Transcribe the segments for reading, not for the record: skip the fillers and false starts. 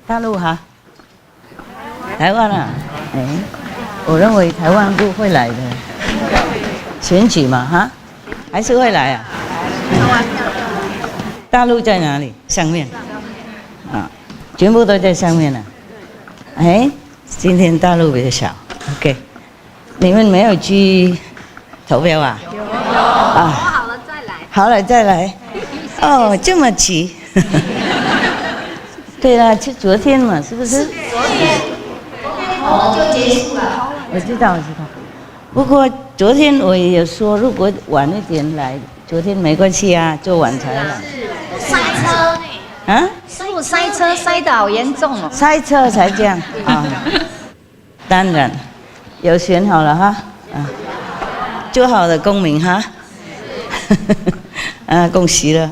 大陆哈？台湾啊？哎，我认为台湾不会来的，选举嘛哈，还是会来啊？大陆在哪里？上面啊，全部都在上面了。哎，今天大陆比较少 ，OK。你们没有去投票啊？有啊。好了再来。好了再来。哦，这么急。对啦，就昨天嘛，是不是？昨天就结束了。我知道。不过昨天我也有说，如果晚一点来，昨天没关系啊，就晚才来。塞车呢？啊？师傅塞车塞得好严重哦。塞车才这样啊？当然，有选好了哈，啊，做好的公民哈。啊，恭喜了。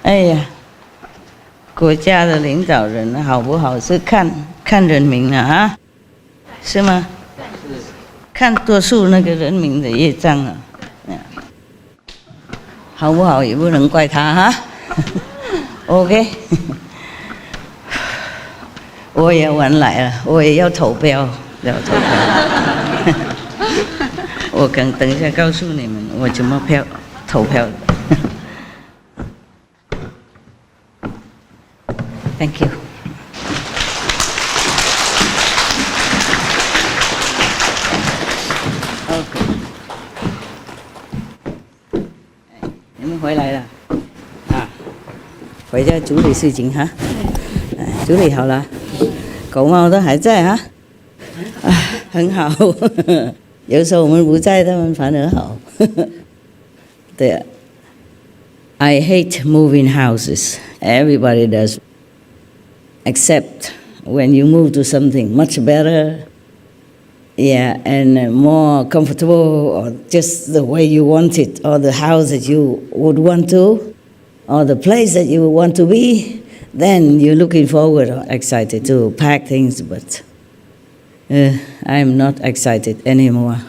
哎呀。国家的领导人好不好是看人民的啊，是吗？看多数那个人民的业障啊，好不好也不能怪他哈。OK， 我也晚来了，我也要投票，我等一下告诉你们我怎么投票的。Thank you. OK， 你们回来了啊？回家处理事情哈。处理好了，狗猫都还在哈。啊，很好。有时候我们不在，他们反而好。对啊。I hate moving houses. Everybody does. Except when you move to something much better, yeah, and more comfortable, or just the way you want it, or the house that you would want to, or the place that you want to be, then you're looking forward or excited to pack things, but I'm not excited anymore.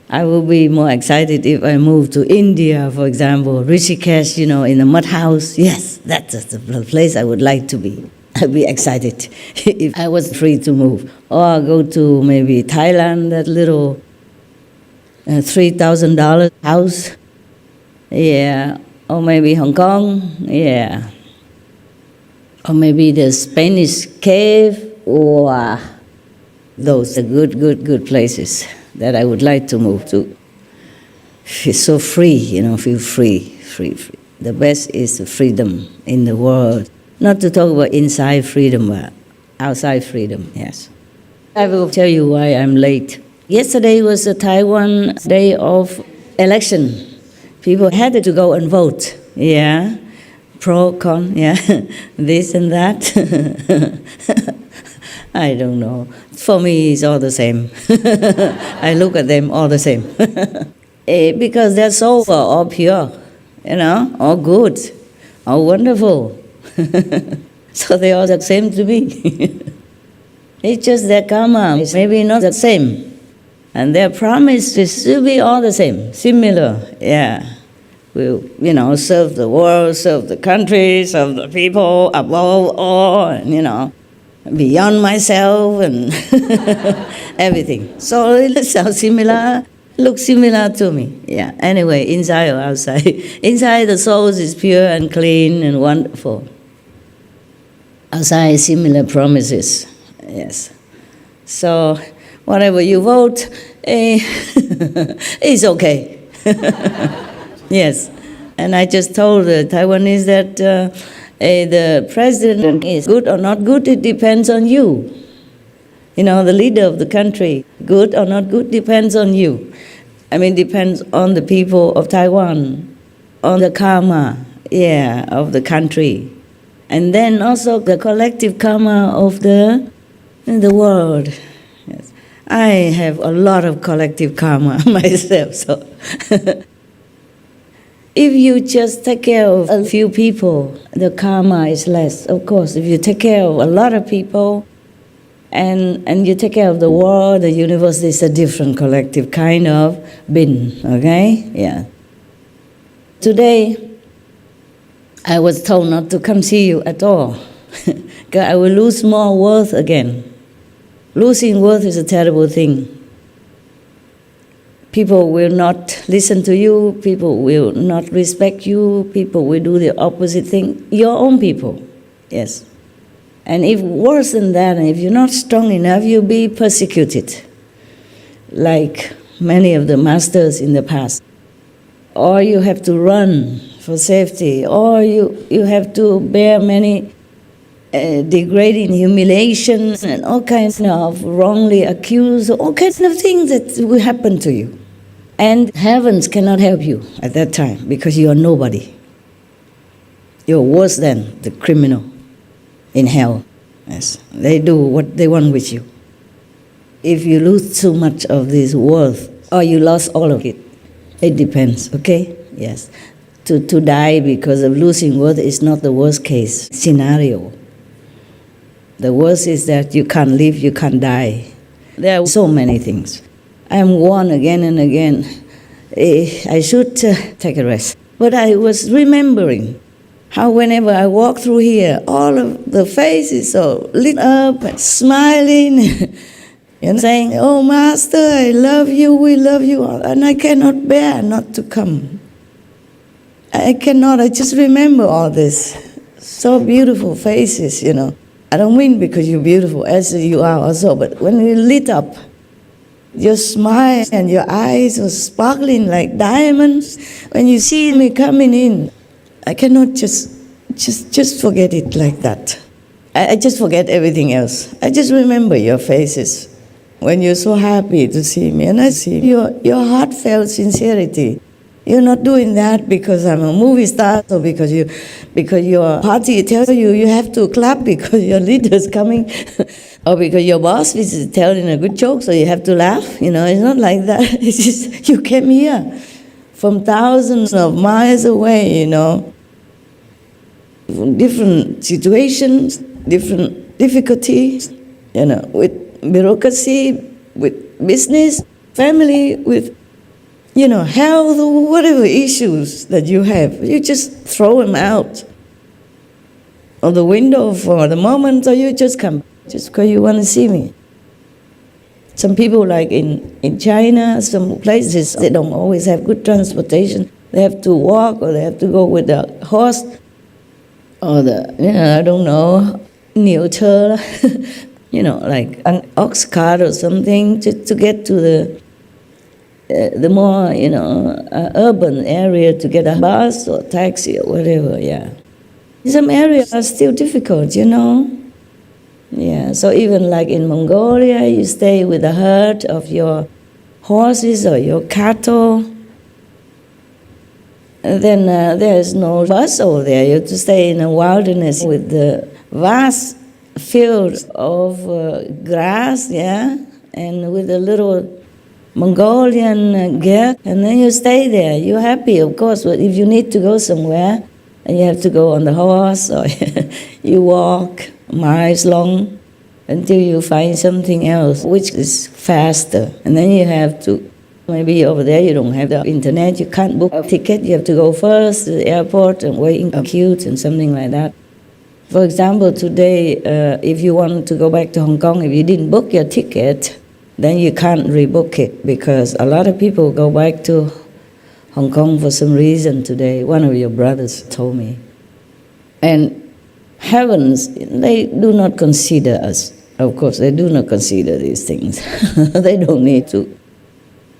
I will be more excited if I move to India, for example, Rishikesh, in a mud house. Yes, that's the place I would like to be. I'd be excited if I was free to move. Or go to maybe Thailand, that little $3,000 house. Yeah, or maybe Hong Kong, yeah. Or maybe the Spanish cave, or those are good places that I would like to move to. It's so free, feel free. The best is the freedom in the world. Not to talk about inside freedom, but outside freedom, yes. I will tell you why I'm late. Yesterday was the Taiwan day of election. People had to go and vote, yeah. Pro, con, yeah, this and that. I don't know. For me, it's all the same. I look at them all the same. Because their souls are all pure, all good, all wonderful. So they are the same to me. It's just their karma is maybe not the same. And their promise is to be all the same, similar, yeah. We'll, serve the world, serve the country, serve the people, above all, beyond myself and everything. So it sounds similar, looks similar to me. Yeah. Anyway, inside or outside. Inside the soul is pure and clean and wonderful. Outside similar promises. Yes. So whatever you vote, it's okay. Yes. And I just told the Taiwanese that the president is good or not good, it depends on you. The leader of the country, good or not good, depends on you. Depends on the people of Taiwan, on the karma, of the country. And then also the collective karma of the world. Yes. I have a lot of collective karma myself, so... If you just take care of a few people, the karma is less. Of course, if you take care of a lot of people and you take care of the world, the universe is a different collective kind of bin, okay? Yeah. Today, I was told not to come see you at all, because I will lose more worth again. Losing worth is a terrible thing. People will not listen to you, people will not respect you, people will do the opposite thing. Your own people, yes. And if worse than that, if you're not strong enough, you'll be persecuted, like many of the masters in the past. Or you have to run for safety, or you have to bear many degrading humiliations and all kinds of wrongly accused, all kinds of things that will happen to you. And heavens cannot help you at that time because you are nobody. You're worse than the criminal in hell. Yes, they do what they want with you. If you lose too much of this worth, or you lost all of it, it depends, okay? Yes. To die because of losing worth is not the worst case scenario. The worst is that you can't live, you can't die. There are so many things. I'm warned again and again, I should take a rest. But I was remembering how whenever I walk through here, all of the faces are lit up, and smiling, and saying, "Oh, Master, I love you, we love you," and I cannot bear not to come. I cannot, I just remember all this. So beautiful faces, you know. I don't mean because you're beautiful, as you are also, but when you lit up, your smile and your eyes are sparkling like diamonds. When you see me coming in, I cannot just forget it like that. I just forget everything else. I just remember your faces when you're so happy to see me. And I see your heartfelt sincerity. You're not doing that because I'm a movie star or because your party tells you have to clap because your leader's coming or because your boss is telling a good joke so you have to laugh. You know, it's not like that. It's just you came here from thousands of miles away, you know, different situations, different difficulties, you know, with bureaucracy, with business, family, with health, whatever issues that you have, you just throw them out of the window for the moment, or you just come just because you want to see me. Some people, like in China, some places, they don't always have good transportation. They have to walk, or they have to go with the horse, or I don't know, 牛车, like an ox cart or something to get to the more, urban area to get a bus or taxi or whatever, yeah. Some areas are still difficult, Yeah, so even like in Mongolia, you stay with a herd of your horses or your cattle. And then there's no bus over there. You have to stay in a wilderness with the vast fields of grass, yeah, and with a little Mongolian gear, and then you stay there. You're happy, of course, but if you need to go somewhere, and you have to go on the horse, or you walk miles long until you find something else, which is faster. And then you have to, maybe over there you don't have the internet, you can't book a ticket, you have to go first to the airport and wait in a queue and something like that. For example, today, if you want to go back to Hong Kong, if you didn't book your ticket, then you can't rebook it, because a lot of people go back to Hong Kong for some reason today. One of your brothers told me. And heavens, they do not consider us. Of course, they do not consider these things. They don't need to.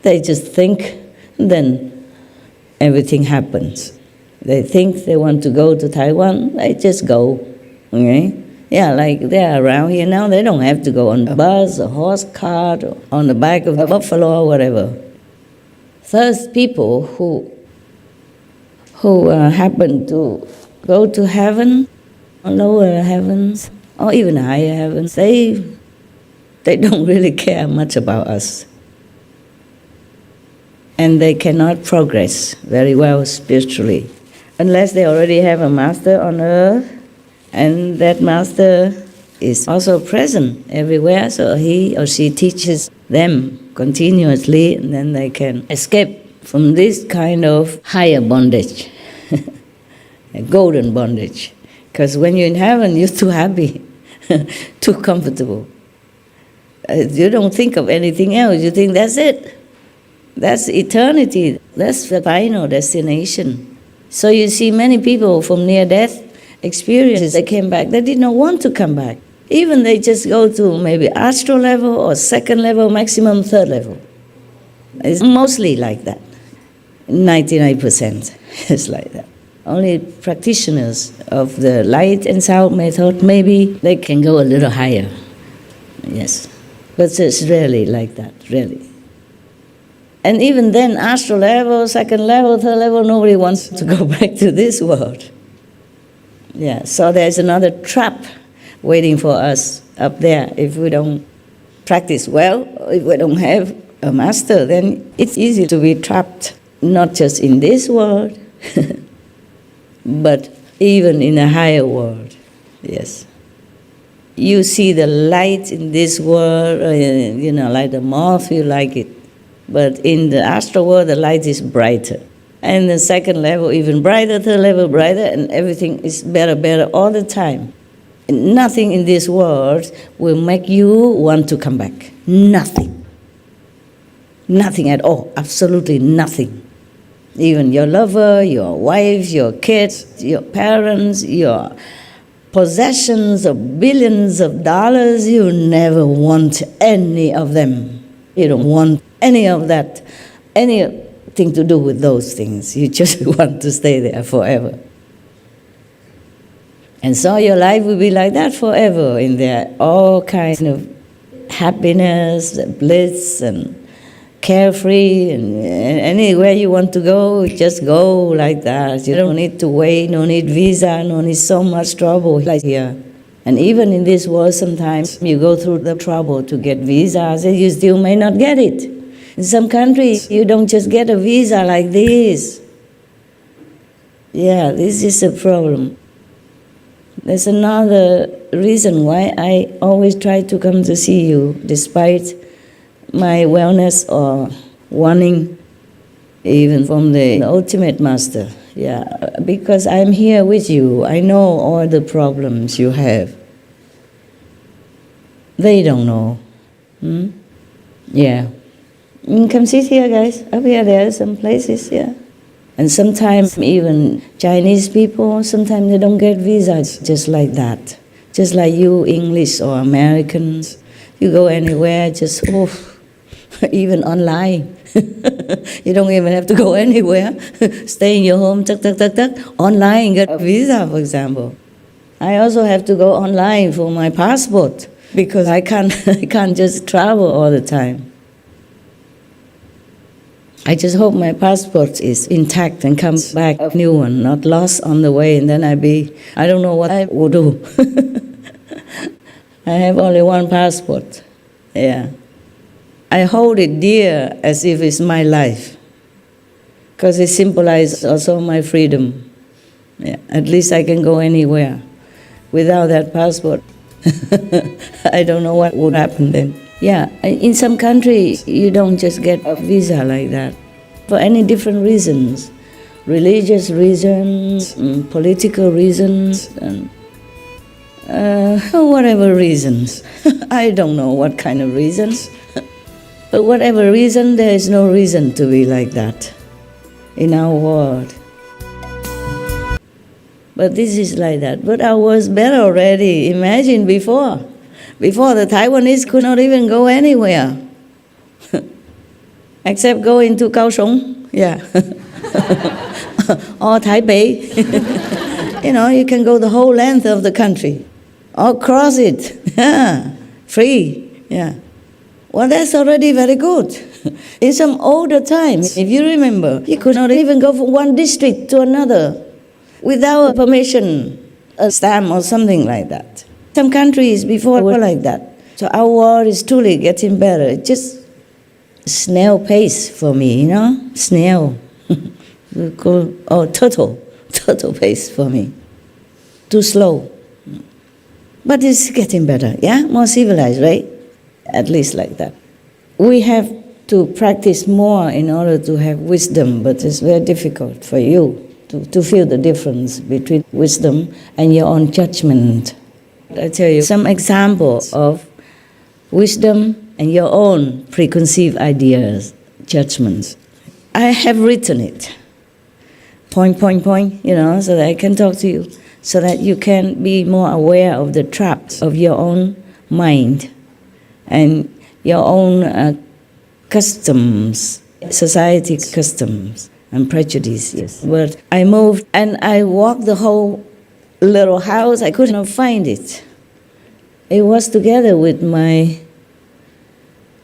They just think, then everything happens. They think they want to go to Taiwan, they just go, okay? Yeah, like they're around here now, they don't have to go on a bus, a horse cart, or on the back of a buffalo or whatever. Thus, people who happen to go to heaven, or lower heavens, or even higher heavens, they don't really care much about us. And they cannot progress very well spiritually, unless they already have a master on earth, and that master is also present everywhere, so he or she teaches them continuously, and then they can escape from this kind of higher bondage. a golden bondage. Because when you're in heaven, you're too happy, too comfortable. You don't think of anything else. You think that's it. That's eternity. That's the final destination. So you see many people from near-death experiences, they came back. They did not want to come back. Even they just go to maybe astral level or second level, maximum third level. It's mostly like that. 99% is like that. Only practitioners of the light and sound method, maybe they can go a little higher. Yes. But it's rarely like that, really. And even then, astral level, second level, third level, nobody wants to go back to this world. Yeah, so there's another trap waiting for us up there. If we don't practice well, if we don't have a master, then it's easy to be trapped, not just in this world, but even in a higher world. Yes. You see the light in this world, like the moth, you like it. But in the astral world, the light is brighter. And the second level, even brighter, third level, brighter, and everything is better, better all the time. And nothing in this world will make you want to come back. Nothing. Nothing at all. Absolutely nothing. Even your lover, your wife, your kids, your parents, your possessions of billions of dollars, you never want any of them. You don't want any of that, anything to do with those things. You just want to stay there forever. And so your life will be like that forever, in there, all kinds of happiness, bliss, and carefree, and anywhere you want to go, just go like that. You don't need to wait, no need visa, no need so much trouble like here. And even in this world, sometimes you go through the trouble to get visas, and you still may not get it. In some countries, you don't just get a visa like this. Yeah, this is a problem. There's another reason why I always try to come to see you, despite my wellness or warning, even from the ultimate master. Yeah, because I'm here with you. I know all the problems you have. They don't know. Yeah. Come sit here, guys. Up here, there are some places here. And sometimes even Chinese people, sometimes they don't get visas just like that. Just like you, English or Americans. You go anywhere, just, even online. You don't even have to go anywhere. Stay in your home, online, get a visa, for example. I also have to go online for my passport because I can't just travel all the time. I just hope my passport is intact and comes back a new one, not lost on the way, and then I don't know what I will do. I have only one passport. Yeah. I hold it dear as if it's my life, because it symbolizes also my freedom. Yeah. At least I can go anywhere. Without that passport, I don't know what would happen then. Yeah, in some countries, you don't just get a visa like that for any different reasons. Religious reasons, political reasons, and whatever reasons. I don't know what kind of reasons. But whatever reason, there is no reason to be like that in our world. But this is like that. But our world's better already. Imagine before. Before, the Taiwanese could not even go anywhere. Except go into Kaohsiung. Yeah. Or Taipei. You can go the whole length of the country. Or cross it. Yeah. Free. Yeah. Well, that's already very good. In some older times, if you remember, you could not even go from one district to another without permission, a stamp or something like that. Some countries before were like that. So our world is truly getting better. It's just snail pace for me, Snail. Turtle pace for me. Too slow. But it's getting better, yeah? More civilized, right? At least like that. We have to practice more in order to have wisdom, but it's very difficult for you to feel the difference between wisdom and your own judgment. I'll tell you some examples of wisdom and your own preconceived ideas, judgments. I have written it, point, so that I can talk to you, so that you can be more aware of the traps of your own mind and your own customs, society customs and prejudices. But I moved and I walked the whole little house. I could not find it. It was together with my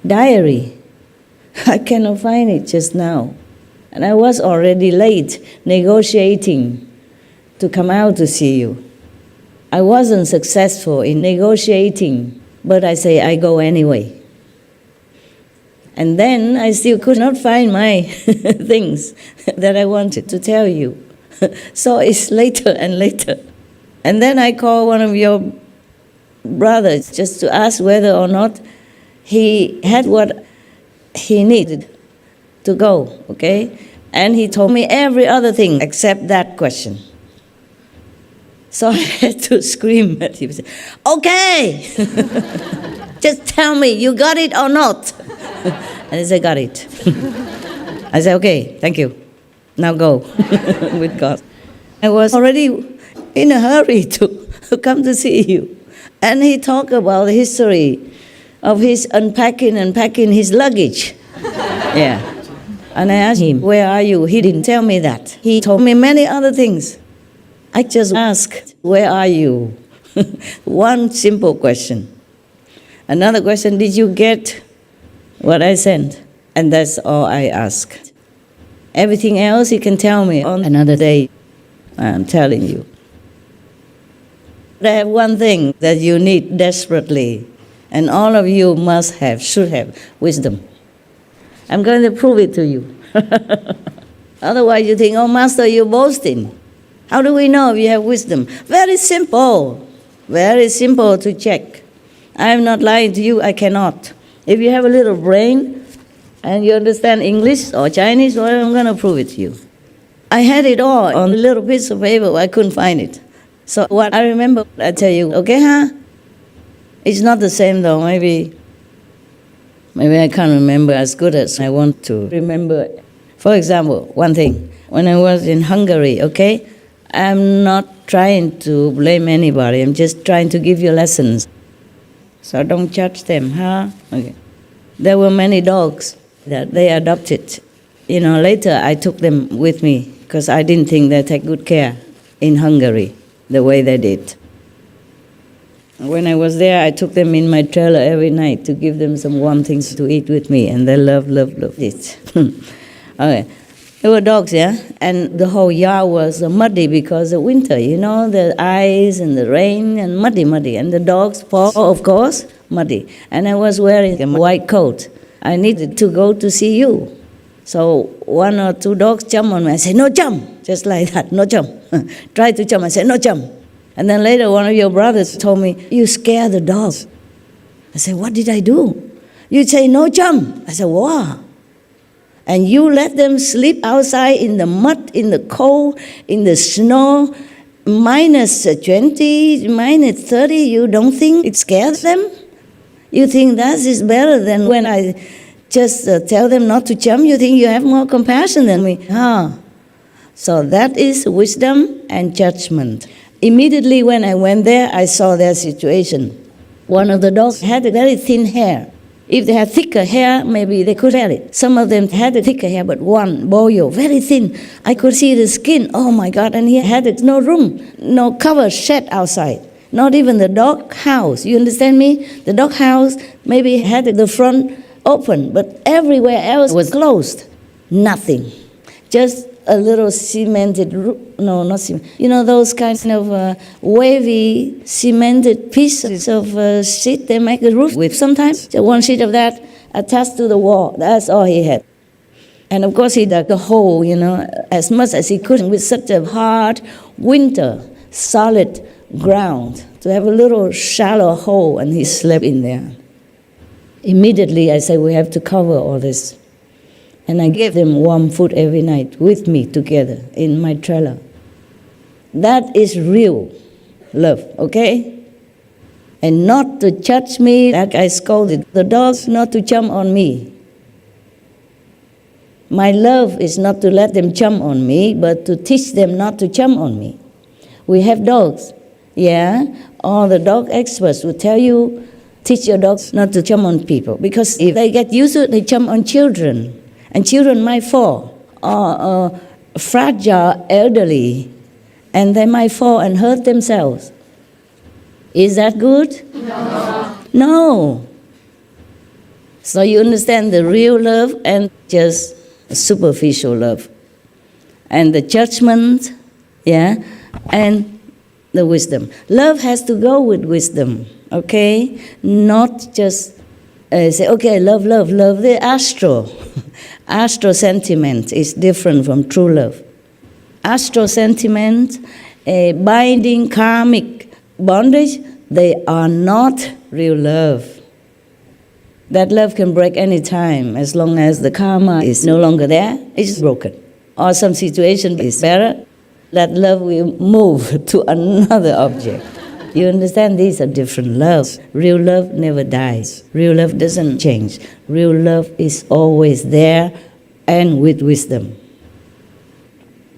diary. I cannot find it just now. And I was already late negotiating to come out to see you. I wasn't successful in negotiating, but I say I go anyway. And then I still could not find my things that I wanted to tell you. So it's later and later. And then I called one of your brothers just to ask whether or not he had what he needed to go, okay? And he told me every other thing except that question. So I had to scream at him, okay, just tell me, you got it or not? And he said, got it. I said, okay, thank you. Now go with God. I was already in a hurry to come to see you. And he talked about the history of his unpacking and packing his luggage. Yeah. And I asked him, where are you? He didn't tell me that. He told me many other things. I just asked, where are you? One simple question. Another question, did you get what I sent? And that's all I asked. Everything else he can tell me on another day. I'm telling you. But I have one thing that you need desperately, and all of you must have, should have, wisdom. I'm going to prove it to you. Otherwise you think, oh, Master, you're boasting. How do we know if you have wisdom? Very simple to check. I am not lying to you, I cannot. If you have a little brain and you understand English or Chinese, well, I'm going to prove it to you. I had it all on a little piece of paper, I couldn't find it. So what I remember, I tell you, okay, huh? It's not the same though, maybe I can't remember as good as I want to remember. For example, one thing, when I was in Hungary, okay, I'm not trying to blame anybody, I'm just trying to give you lessons. So don't judge them, huh? Okay. There were many dogs that they adopted. You know, later I took them with me because I didn't think they take good care in Hungary the way they did. When I was there, I took them in my trailer every night to give them some warm things to eat with me, and they loved it. Okay. There were dogs, yeah? And the whole yard was muddy because of winter, you know, the ice and the rain and muddy. And the dogs' paw, of course, muddy. And I was wearing a white coat. I needed to go to see you. So one or two dogs jumped on me. I said, no jump, just like that, no jump. Try to jump. I said, no jump. And then later one of your brothers told me, you scare the dogs. I said, what did I do? You say, no jump. I said, wow. And you let them sleep outside in the mud, in the cold, in the snow, minus 20, minus 30, you don't think it scares them? You think that is better than when I just tell them not to jump? You think you have more compassion than me? So that is wisdom and judgment. Immediately when I went there, I saw their situation. One of the dogs had a very thin hair. If they had thicker hair, maybe they could have it. Some of them had a thicker hair, but one, boyo, very thin. I could see the skin, oh my God, and he had no room, no cover shed outside. Not even the dog house, you understand me? The dog house maybe had the front open, but everywhere else was closed. Nothing. Just a little cemented roof, no, not cement. You know those kinds of wavy cemented pieces of sheet they make the roof with sometimes? So one sheet of that attached to the wall, that's all he had. And of course he dug a hole, you know, as much as he could with such a hard winter, solid ground, to have a little shallow hole, and he slept in there. Immediately I said, we have to cover all this. And I gave them warm food every night with me together in my trailer. That is real love, okay? And not to judge me like I scolded the dogs, not to jump on me. My love is not to let them jump on me, but to teach them not to jump on me. We have dogs, yeah? All the dog experts will tell you, teach your dogs not to jump on people. Because if they get used to it, they jump on children. And children might fall. Or fragile elderly. And they might fall and hurt themselves. Is that good? No. No. So you understand the real love and just superficial love. And the judgment, yeah, and the wisdom. Love has to go with wisdom, okay? Not just say, okay, love. The astro sentiment is different from true love. Astro sentiment, binding karmic bondage, they are not real love. That love can break any time as long as the karma is no longer there, it's broken. Or some situation is better, that love will move to another object. You understand? These are different loves. Real love never dies. Real love doesn't change. Real love is always there and with wisdom.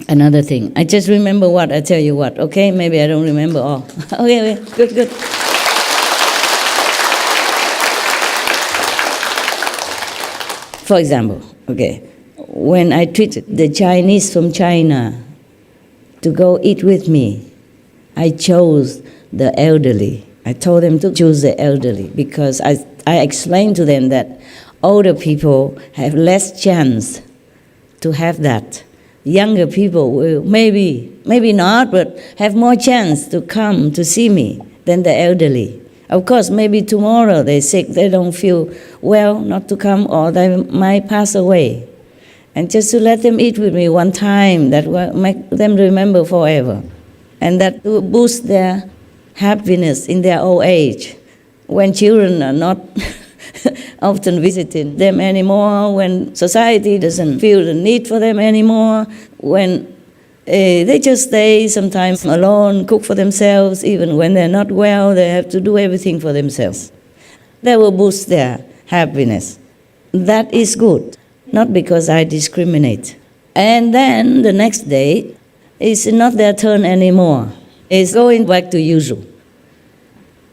Another thing, I just remember what I tell you what, okay? Maybe I don't remember all. Okay, good. For example, okay, when I treated the Chinese from China to go eat with me, I chose the elderly. I told them to choose the elderly because I explained to them that older people have less chance to have that. Younger people will maybe not, but have more chance to come to see me than the elderly. Of course, maybe tomorrow they're sick, they don't feel well not to come, or they might pass away. And just to let them eat with me one time, that will make them remember forever. And that will boost their happiness in their old age, when children are not often visiting them anymore, when society doesn't feel the need for them anymore, when they just stay sometimes alone, cook for themselves, even when they're not well, they have to do everything for themselves. That will boost their happiness. That is good, not because I discriminate. And then the next day, it's not their turn anymore. It's going back to usual.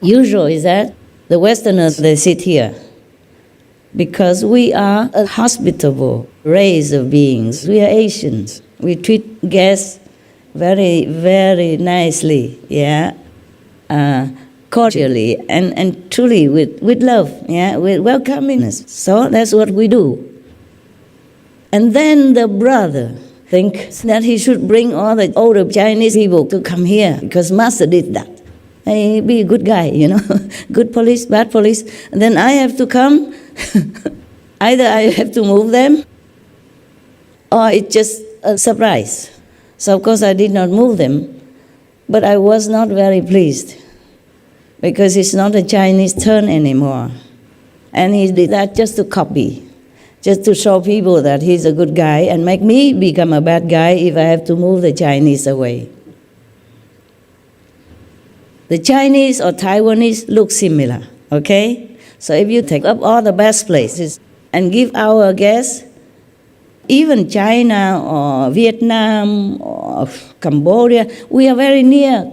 Usual is that the Westerners, they sit here. Because we are a hospitable race of beings. We are Asians. We treat guests very, very nicely, yeah, cordially and truly with love, yeah, with welcomingness. So that's what we do. And then the brother thinks that he should bring all the older Chinese people to come here because Master did that. Hey, be a good guy, you know, good police, bad police. And then I have to come. Either I have to move them, or it's just a surprise. So of course I did not move them, but I was not very pleased because it's not a Chinese turn anymore. And he did that just to copy, just to show people that he's a good guy and make me become a bad guy if I have to move the Chinese away. The Chinese or Taiwanese look similar, okay? So if you take up all the best places and give our guests, even China or Vietnam or Cambodia, we are very near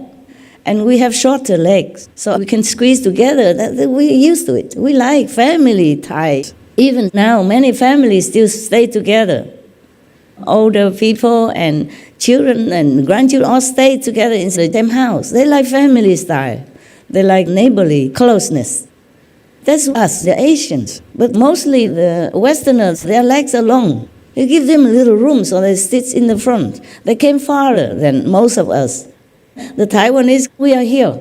and we have shorter legs. So we can squeeze together. We're used to it. We like family ties. Even now, many families still stay together. Older people and children and grandchildren all stay together in the same house. They like family style. They like neighborly closeness. That's us, the Asians. But mostly the Westerners, their legs are long. You give them a little room so they sit in the front. They came farther than most of us. The Taiwanese, we are here.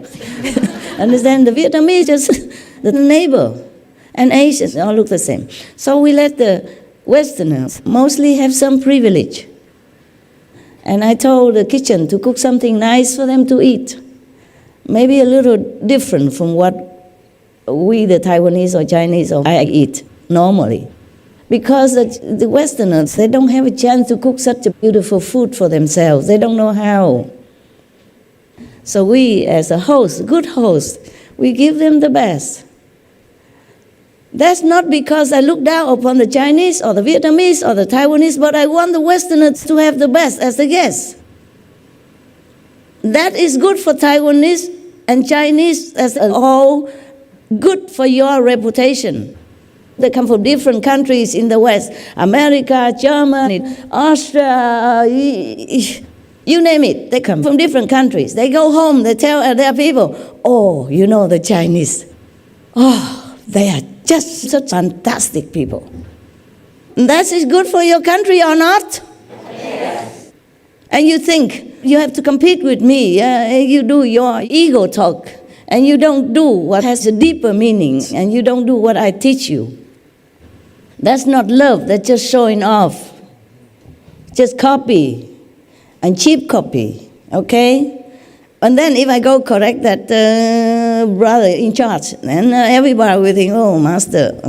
Understand? The Vietnamese, just the neighbor. And Asians, all look the same. So we let the Westerners mostly have some privilege. And I told the kitchen to cook something nice for them to eat. Maybe a little different from what we, the Taiwanese or Chinese, or I eat normally. Because the Westerners, they don't have a chance to cook such a beautiful food for themselves. They don't know how. So we, as a host, good host, we give them the best. That's not because I look down upon the Chinese or the Vietnamese or the Taiwanese, but I want the Westerners to have the best as the guests. That is good for Taiwanese and Chinese as a whole, good for your reputation. They come from different countries in the West, America, Germany, Austria, you name it. They come from different countries. They go home, they tell their people, oh, you know the Chinese. Oh, they are just such fantastic people. That is good for your country or not? Yes. And you think you have to compete with me. You do your ego talk. And you don't do what has a deeper meaning. And you don't do what I teach you. That's not love. That's just showing off. Just copy. And cheap copy. Okay? And then if I go correct that brother in charge, then everybody will think, oh, master,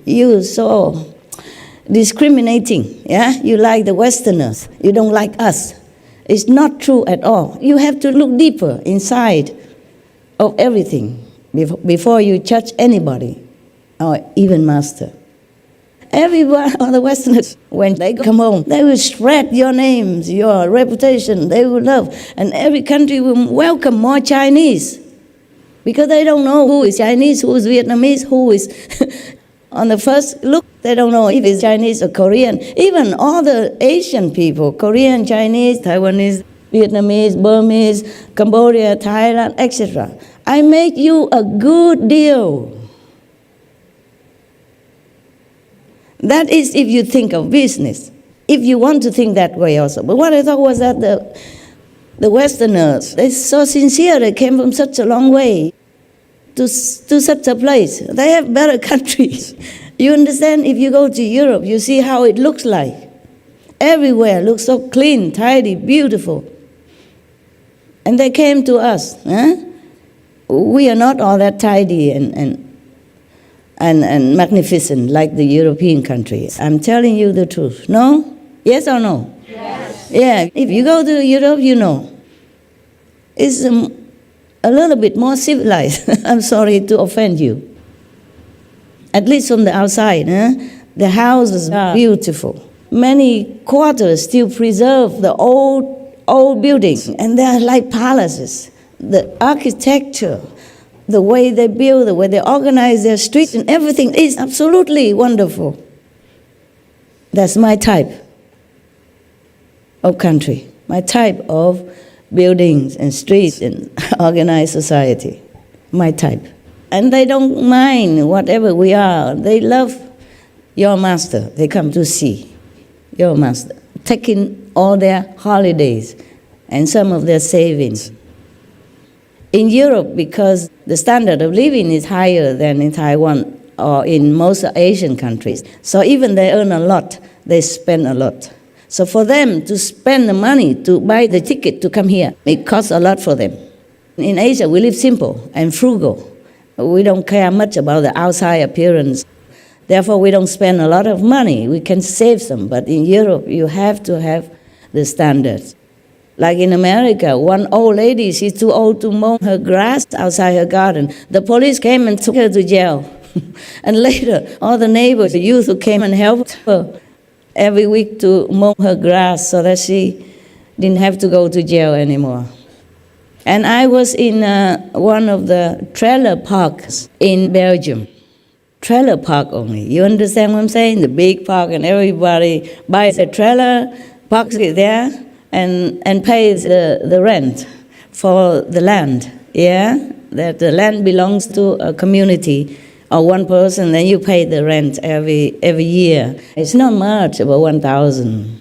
you so discriminating. Yeah? You like the Westerners. You don't like us. It's not true at all. You have to look deeper inside of everything before you judge anybody, or even master. Everyone, all the Westerners, when they come home, they will spread your names, your reputation, they will love. And every country will welcome more Chinese. Because they don't know who is Chinese, who is Vietnamese, who is... On the first look, they don't know if it's Chinese or Korean. Even all the Asian people, Korean, Chinese, Taiwanese, Vietnamese, Burmese, Cambodia, Thailand, etc. I make you a good deal. That is if you think of business. If you want to think that way also. But what I thought was that the Westerners, they're so sincere. They came from such a long way to such a place. They have better countries. You understand? If you go to Europe, you see how it looks like. Everywhere looks so clean, tidy, beautiful. And they came to us. Huh? We are not all that tidy and magnificent like the European countries. I'm telling you the truth. No? Yes or no? Yes. Yeah, if you go to Europe, you know. It's a little bit more civilized. I'm sorry to offend you. At least from the outside, the houses are beautiful. Many quarters still preserve the old buildings, and they are like palaces. The architecture, the way they build, the way they organize their streets, and everything is absolutely wonderful. That's my type of country, my type of buildings and streets and organized society, my type. And they don't mind whatever we are. They love your master. They come to see your master, taking all their holidays and some of their savings. In Europe, because the standard of living is higher than in Taiwan or in most Asian countries, so even they earn a lot, they spend a lot. So for them to spend the money to buy the ticket to come here, it costs a lot for them. In Asia, we live simple and frugal. We don't care much about the outside appearance. Therefore, we don't spend a lot of money. We can save some. But in Europe, you have to have the standards. Like in America, one old lady, she's too old to mow her grass outside her garden. The police came and took her to jail. And later, all the neighbors, the youth who came and helped her every week to mow her grass so that she didn't have to go to jail anymore. And I was in one of the trailer parks in Belgium. Trailer park only. You understand what I'm saying? The big park, and everybody buys a trailer, parks it there, and pays the rent for the land. Yeah? That the land belongs to a community or one person, then you pay the rent every year. It's not much, about 1,000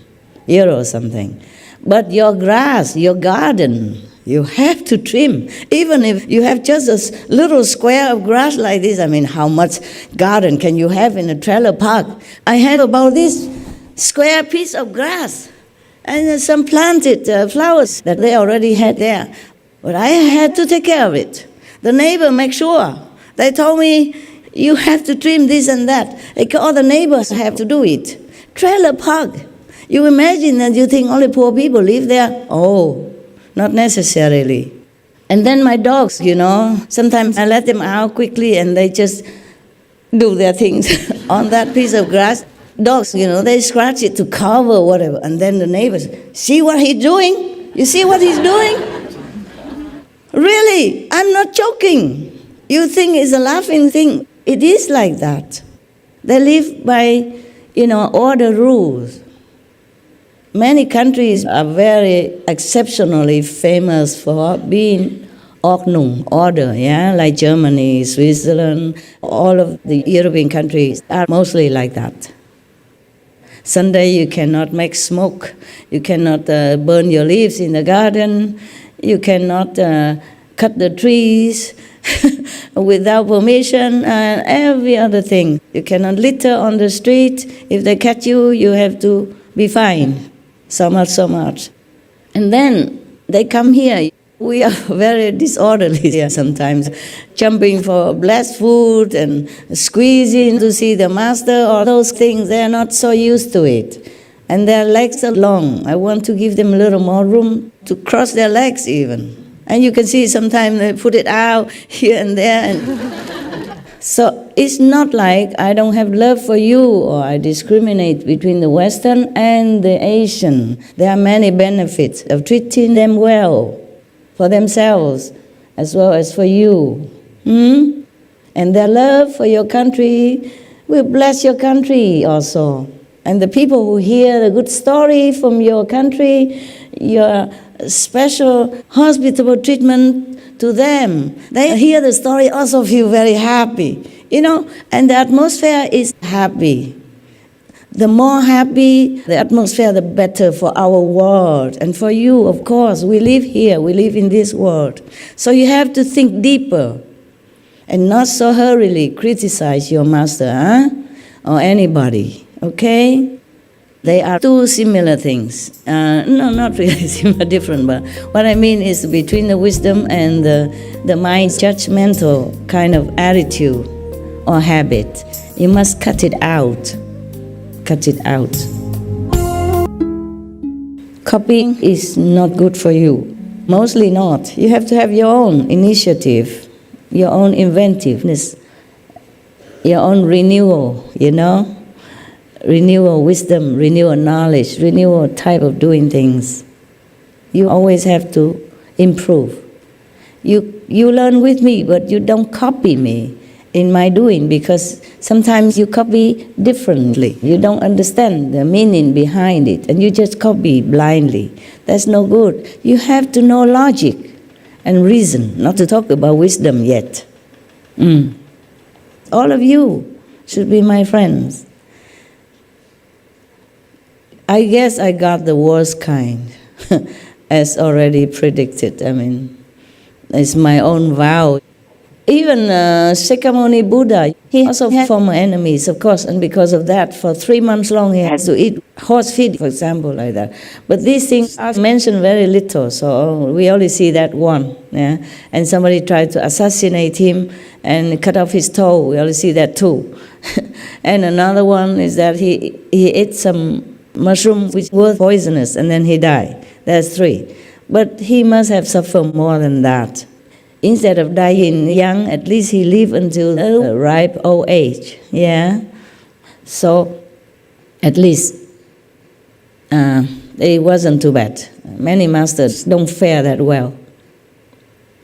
euros or something. But your grass, your garden, you have to trim. Even if you have just a little square of grass like this, I mean, how much garden can you have in a trailer park? I had about this square piece of grass and some planted flowers that they already had there. But I had to take care of it. The neighbor made sure. They told me, You have to trim this and that. Like all the neighbors have to do it. Trailer park. You imagine that you think only poor people live there? Oh, not necessarily. And then my dogs, sometimes I let them out quickly and they just do their things on that piece of grass. Dogs, they scratch it to cover whatever. And then the neighbors, see what he's doing? You see what he's doing? Really, I'm not joking. You think it's a laughing thing. It is like that. They live by, all the rules. Many countries are very exceptionally famous for being Ordnung, order, like Germany, Switzerland, all of the European countries are mostly like that. Sunday you cannot make smoke, you cannot burn your leaves in the garden, you cannot cut the trees without permission, and every other thing. You cannot litter on the street. If they catch you, you have to be fined so much. And then they come here. We are very disorderly here sometimes, jumping for blessed food and squeezing to see the master, all those things. They are not so used to it. And their legs are long. I want to give them a little more room to cross their legs even. And you can see sometimes they put it out here and there. And so it's not like I don't have love for you or I discriminate between the Western and the Asian. There are many benefits of treating them well for themselves as well as for you. And their love for your country will bless your country also. And the people who hear the good story from your country, your special hospitable treatment to them, they hear the story also feel very happy, and the atmosphere is happy. The more happy the atmosphere, the better for our world. And for you, of course, we live here, we live in this world. So you have to think deeper and not so hurriedly criticize your master, or anybody, okay? They are two similar things. No, not really similar, different, but what I mean is between the wisdom and the mind's judgmental kind of attitude or habit. You must cut it out. Cut it out. Copying is not good for you. Mostly not. You have to have your own initiative, your own inventiveness, your own renewal, renewal wisdom, renewal knowledge, renewal type of doing things. You always have to improve. You learn with me, but you don't copy me in my doing, because sometimes you copy differently. You don't understand the meaning behind it, and you just copy blindly. That's no good. You have to know logic and reason, not to talk about wisdom yet. All of you should be my friends. I guess I got the worst kind, as already predicted. I mean, it's my own vow. Even Shakyamuni Buddha, he also had former enemies, of course, and because of that, for 3 months long, he has to eat horse feed, for example, like that. But these things are mentioned very little, so we only see that one. Yeah? And somebody tried to assassinate him and cut off his toe. We only see that too. And another one is that he ate some mushroom which was poisonous, and then he died. That's 3. But he must have suffered more than that. Instead of dying young, at least he lived until a ripe old age. Yeah? So, at least it wasn't too bad. Many masters don't fare that well.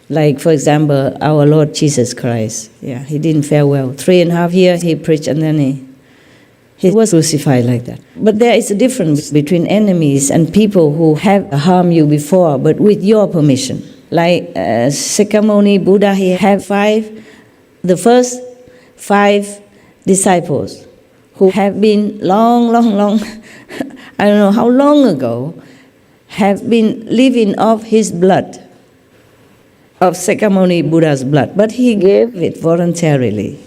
Like, for example, our Lord Jesus Christ. Yeah, he didn't fare well. 3.5 years he preached, and then he was crucified like that. But there is a difference between enemies and people who have harmed you before, but with your permission. Like Shakyamuni Buddha, he had the first 5 disciples who have been long, I don't know how long ago, have been living off his blood, of Shakyamuni Buddha's blood. But he gave it voluntarily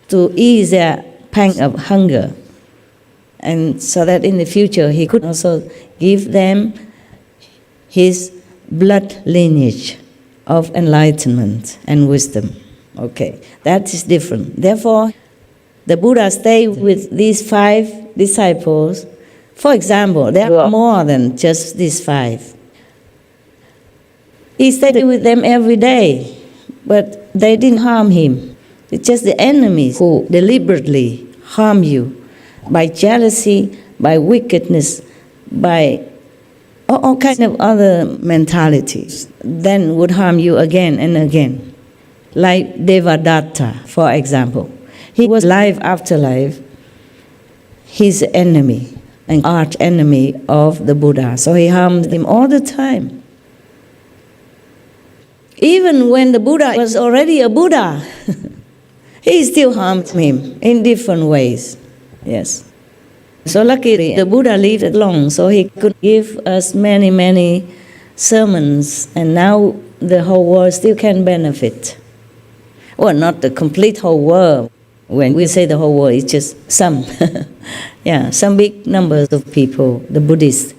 to ease their pang of hunger, and so that in the future he could also give them his blood lineage of enlightenment and wisdom. Okay, that is different. Therefore, the Buddha stayed with these 5 disciples. For example, there are more than just these 5. He stayed with them every day, but they didn't harm him. It's just the enemies who deliberately harm you by jealousy, by wickedness, by all kind of other mentalities, then would harm you again and again. Like Devadatta, for example. He was life after life his enemy, an arch enemy of the Buddha. So he harmed him all the time. Even when the Buddha was already a Buddha, he still harmed him in different ways. Yes. So luckily, the Buddha lived long, so he could give us many, many sermons, and now the whole world still can benefit. Well, not the complete whole world. When we say the whole world, it's just some. Yeah, some big numbers of people, the Buddhist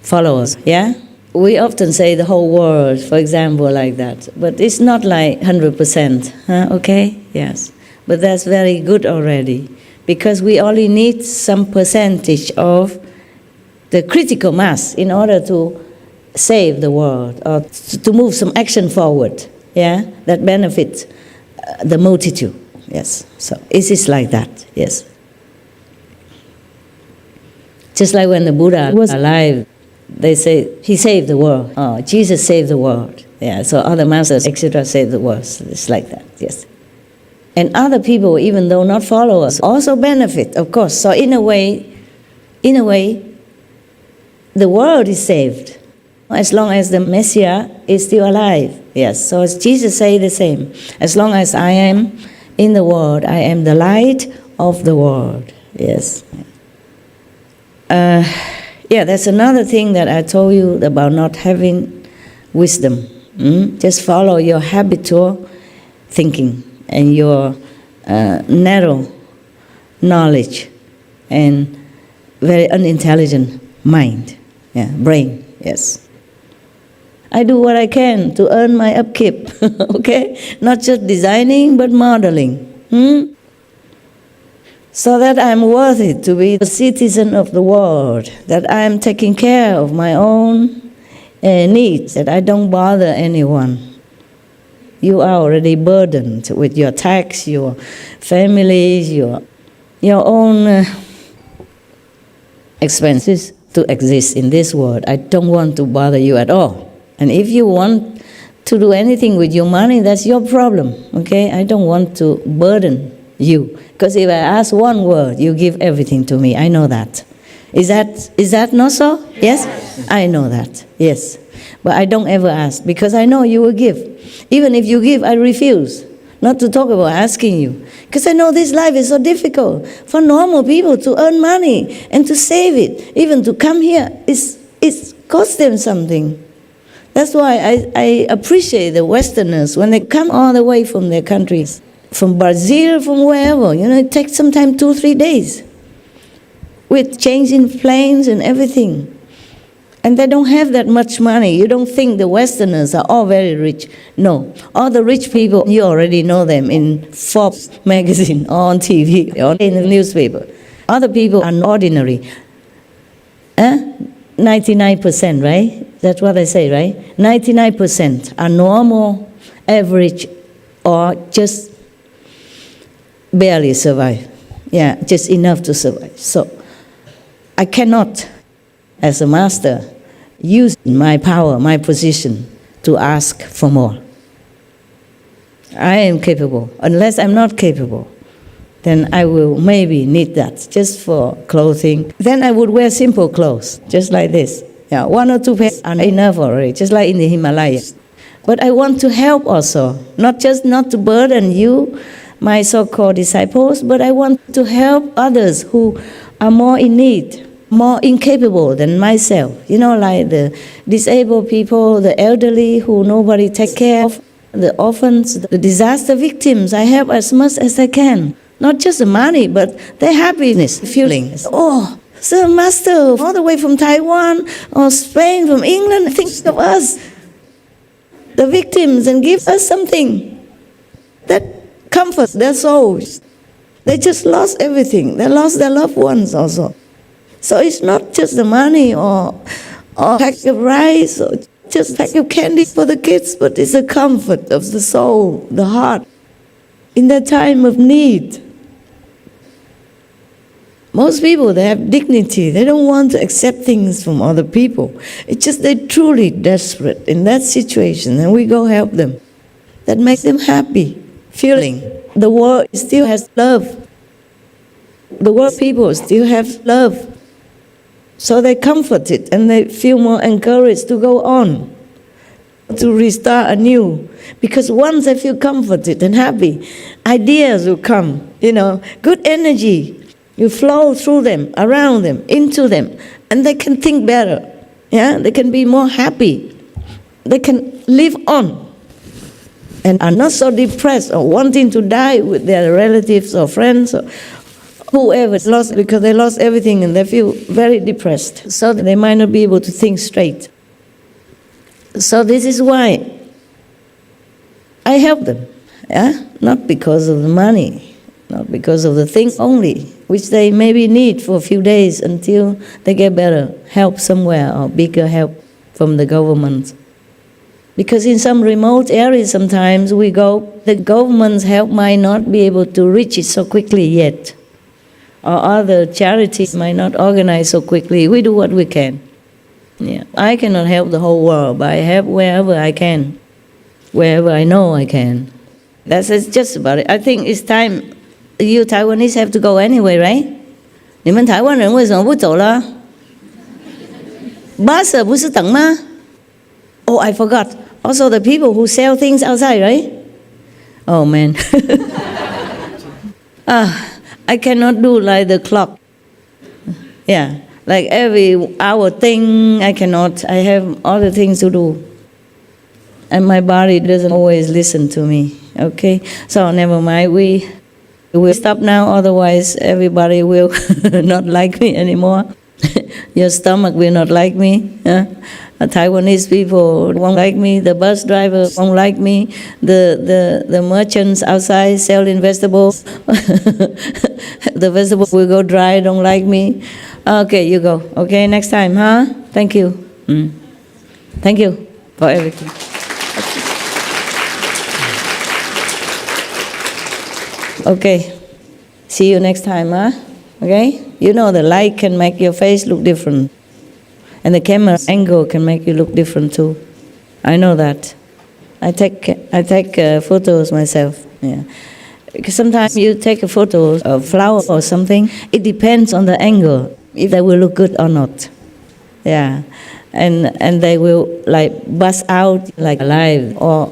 followers, yeah? We often say the whole world, for example, like that. But it's not like 100%, okay? Yes. But that's very good already. Because we only need some percentage of the critical mass in order to save the world or to move some action forward, yeah, that benefits the multitude. Yes, so it is like that, yes. Just like when the Buddha was alive, they say he saved the world. Oh, Jesus saved the world. Yeah, so other masters, etc., saved the world. So it's like that, yes. And other people, even though not followers, also benefit, of course. So in a way, the world is saved as long as the Messiah is still alive. Yes. So as Jesus say the same. As long as I am in the world, I am the light of the world. Yes. Yeah, that's another thing that I told you about not having wisdom. Just follow your habitual thinking and your narrow knowledge and very unintelligent mind, brain, yes. I do what I can to earn my upkeep, okay? Not just designing, but modeling. So that I'm worthy to be a citizen of the world, that I'm taking care of my own needs, that I don't bother anyone. You are already burdened with your tax, your families, your own expenses to exist in this world. I don't want to bother you at all. And if you want to do anything with your money, that's your problem, okay? I don't want to burden you. Because if I ask one word, you give everything to me. I know that. Is that not so? Yes? I know that, yes. But I don't ever ask, because I know you will give. Even if you give, I refuse. Not to talk about asking you. Because I know this life is so difficult for normal people to earn money and to save it. Even to come here, it costs them something. That's why I appreciate the Westerners when they come all the way from their countries. From Brazil, from wherever. It takes sometimes 2-3 days. With changing planes and everything. And they don't have that much money. You don't think the Westerners are all very rich. No. All the rich people, you already know them in Forbes magazine, or on TV, or in the newspaper. Other people are ordinary. 99%, right? That's what I say, right? 99% are normal, average, or just barely survive. Yeah, just enough to survive. So, I cannot, as a master, use my power, my position, to ask for more. I am capable. Unless I'm not capable, then I will maybe need that just for clothing. Then I would wear simple clothes, just like this. Yeah, 1 or 2 pairs are enough already, just like in the Himalayas. But I want to help also, not just not to burden you, my so-called disciples, but I want to help others who are more in need, more incapable than myself. Like the disabled people, the elderly who nobody take care of, the orphans, the disaster victims. I help as much as I can. Not just the money, but their happiness, feelings. Oh, so master, all the way from Taiwan or Spain, from England, think of us, the victims, and give us something. That comfort their souls. They just lost everything. They lost their loved ones also. So it's not just the money or pack of rice or just pack of candy for the kids, but it's the comfort of the soul, the heart, in that time of need. Most people, they have dignity. They don't want to accept things from other people. It's just they're truly desperate in that situation, and we go help them. That makes them happy, feeling the world still has love. The world people still have love. So they comforted and they feel more encouraged to go on, to restart anew. Because once they feel comforted and happy, ideas will come, good energy. You flow through them, around them, into them, and they can think better. Yeah, they can be more happy. They can live on and are not so depressed or wanting to die with their relatives or friends or whoever lost, because they lost everything and they feel very depressed. So they might not be able to think straight. So this is why I help them. Yeah? Not because of the money, not because of the thing only, which they maybe need for a few days until they get better help somewhere or bigger help from the government. Because in some remote areas sometimes we go, the government's help might not be able to reach it so quickly yet. Or other charities might not organize so quickly. We do what we can. Yeah. I cannot help the whole world, but I help wherever I can, wherever I know I can. That's just about it. I think it's time. You Taiwanese have to go anyway, right? 你们台湾人为什么不走了？ bus 不是等吗？ Oh, I forgot. Also the people who sell things outside, right? Oh man. I cannot do like the clock. Yeah, like every hour thing, I cannot. I have other things to do. And my body doesn't always listen to me, okay? So never mind, we will stop now, otherwise everybody will not like me anymore. Your stomach will not like me. Taiwanese people won't like me. The bus driver won't like me. The merchants outside selling vegetables, the vegetables will go dry, don't like me. Okay, you go. Okay, next time, huh? Thank you. Thank you for everything. Okay, see you next time, huh? Okay? You know the light can make your face look different. And the camera angle can make you look different too. I know that. I take photos myself. Yeah. Because sometimes you take a photo of a flower or something, it depends on the angle, if they will look good or not. Yeah. And they will like bust out like alive or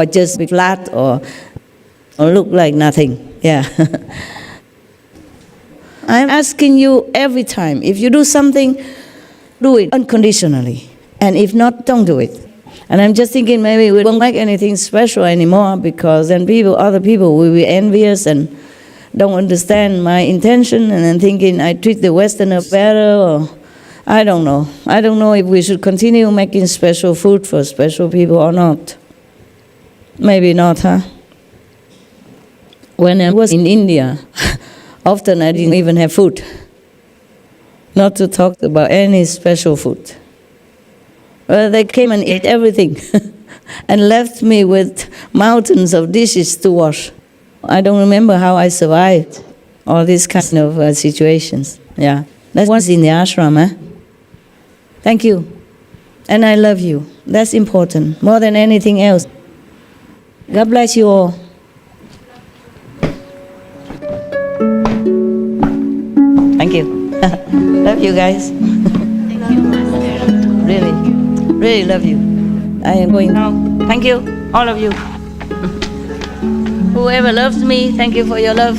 just be flat or look like nothing. Yeah. I'm asking you every time, if you do something, do it unconditionally. And if not, don't do it. And I'm just thinking maybe we won't make anything special anymore, because then other people will be envious and don't understand my intention, and then thinking I treat the Westerner better, or I don't know. I don't know if we should continue making special food for special people or not. Maybe not, huh? When I was in India, often I didn't even have food. Not to talk about any special food. Well, they came and ate everything and left me with mountains of dishes to wash. I don't remember how I survived all these kind of situations. Yeah, that was in the ashram, eh? Thank you. And I love you. That's important, more than anything else. God bless you all. Thank you. Love you guys. Really love you. I am going now. Thank you, all of you. Whoever loves me, thank you for your love.